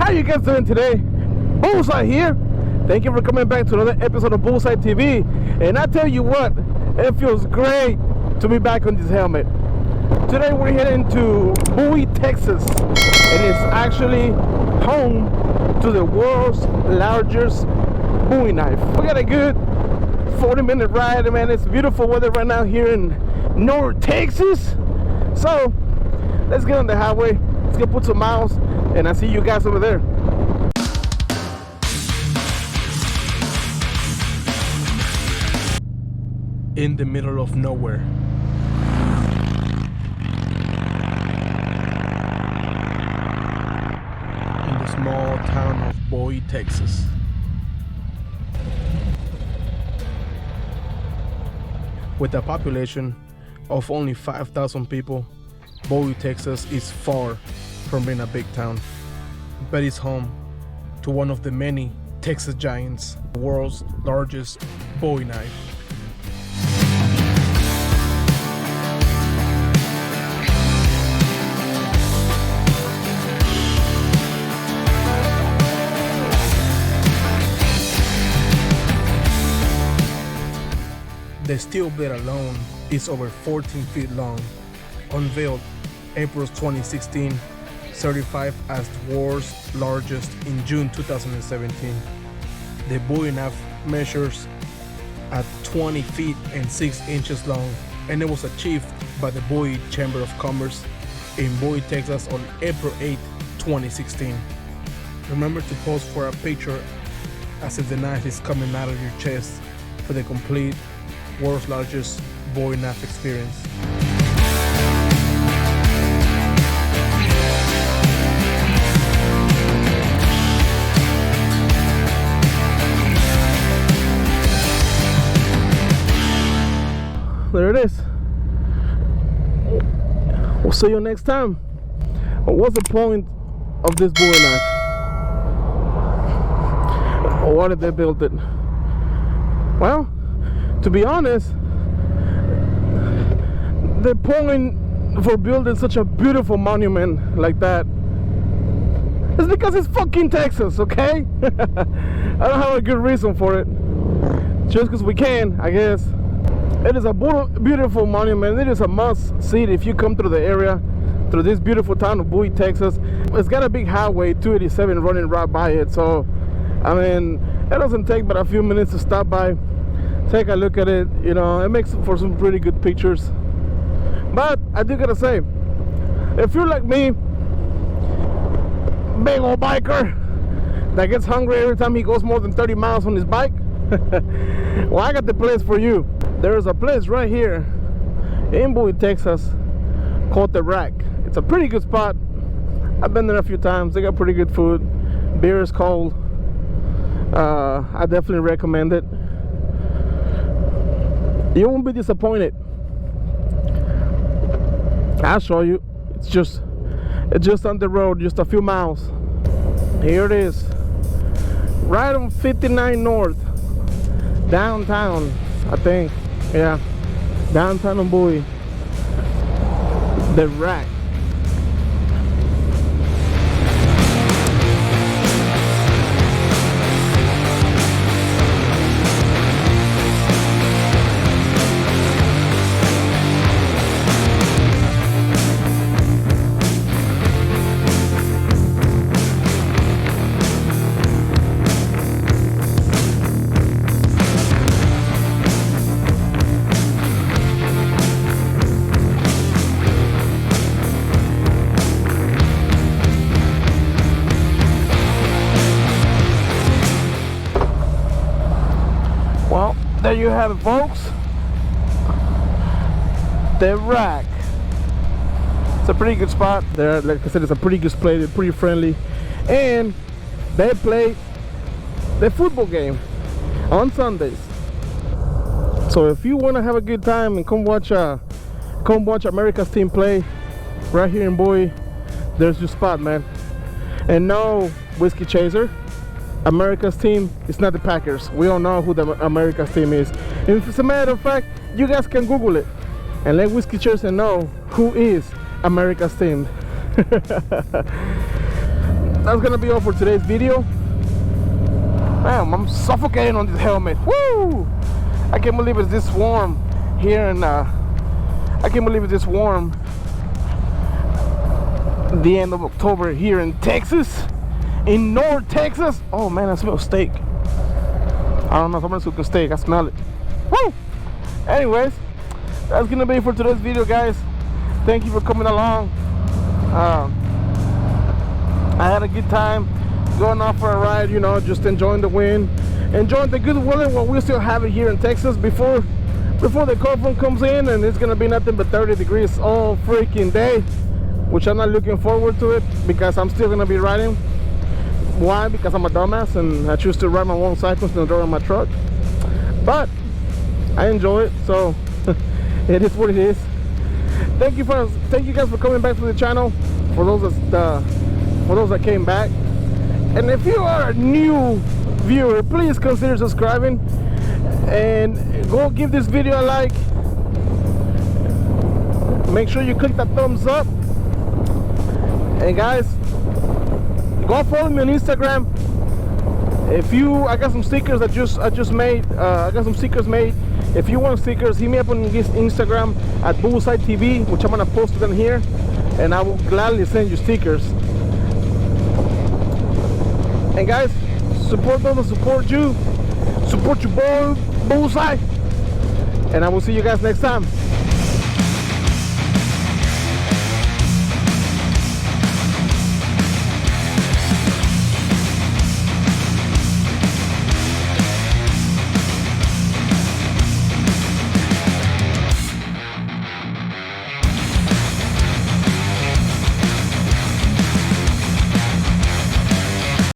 How you guys doing today? Bullseye here. Thank you for coming back to another episode of Bullseye TV. And I tell you what, it feels great to be back on this helmet. Today we're heading to Bowie, Texas. And it's actually home to the world's largest Bowie knife. We got a good 40-minute ride, man. It's beautiful weather right now here in North Texas. So let's get on the highway. Let's go put some miles, and I'll see you guys over there. In the middle of nowhere. In the small town of Bowie, Texas. With a population of only 5,000 people, Bowie, Texas is far from being a big town, but it's home to one of the many Texas giants, the world's largest Bowie knife. The steel blade alone is over 14 feet long. Unveiled April 2016, certified as the world's largest in June 2017. The Bowie knife measures at 20 feet and 6 inches long, and it was achieved by the Bowie Chamber of Commerce in Bowie, Texas on April 8, 2016. Remember to pose for a picture as if the knife is coming out of your chest for the complete world's largest Bowie knife experience. There it is. We'll see you next time. What's the point of this Bowie knife? Why did they build it? Well, to be honest, the point for building such a beautiful monument like that is because it's fucking Texas, okay? I don't have a good reason for it. Just because we can, I guess. It is a beautiful monument. It is a must see if you come through the area, through this beautiful town of Bowie, Texas. It's got a big highway 287 running right by it, so I mean, it doesn't take but a few minutes to stop by, take a look at it. You know, it makes for some pretty good pictures. But I do gotta say, if you're like me, big old biker that gets hungry every time he goes more than 30 miles on his bike, well, I got the place for you. There's a place right here in Bowie, Texas called The Rack. It's a pretty good spot. I've been there a few times. They got pretty good food. Beer is cold. I definitely recommend it. You won't be disappointed. I'll show you. It's just on the road, just a few miles. Here it is, right on 59 North, downtown, I think. Yeah, downtown on Bowie. The Rack. There you have it, folks. The Rack. It's a pretty good spot there. Like I said, it's a pretty good place. They're pretty friendly, and they play the football game on Sundays. So if you want to have a good time and come watch America's team play right here in Bowie, there's your spot, man. And no whiskey chaser. America's team is not the Packers. We all know who the America's team is. And as a matter of fact, you guys can Google it and let whiskey chaser know who is America's team. that's gonna be all for today's video. Man, I'm suffocating on this helmet. Woo! I can't believe it's this warm here in I can't believe it's this warm the end of October here in Texas, in North Texas. Oh man, I smell steak. I don't know if I'm gonna cook a steak. I smell it. Woo! Anyways, that's gonna be for today's video, guys. Thank you for coming along. I had a good time going off for a ride, you know, just enjoying the wind, enjoying the good weather while we still have it here in Texas before the cold front comes in and it's gonna be nothing but 30 degrees all freaking day, which I'm not looking forward to it because I'm still gonna be riding. Why? Because I'm a dumbass and I choose to ride my own cycles instead of driving my truck. But I enjoy it, so it is what it is. Thank you guys for coming back to the channel. For those that came back, and if you are a new viewer, please consider subscribing and go give this video a like. Make sure you click that thumbs up, and guys, go follow me on Instagram. I got some stickers that I just made. I got some stickers made. If you want stickers, hit me up on Instagram at Bullseye TV, which I'm gonna post them here, and I will gladly send you stickers. And guys, support those that support you. Support your boy Bullseye, and I will see you guys next time.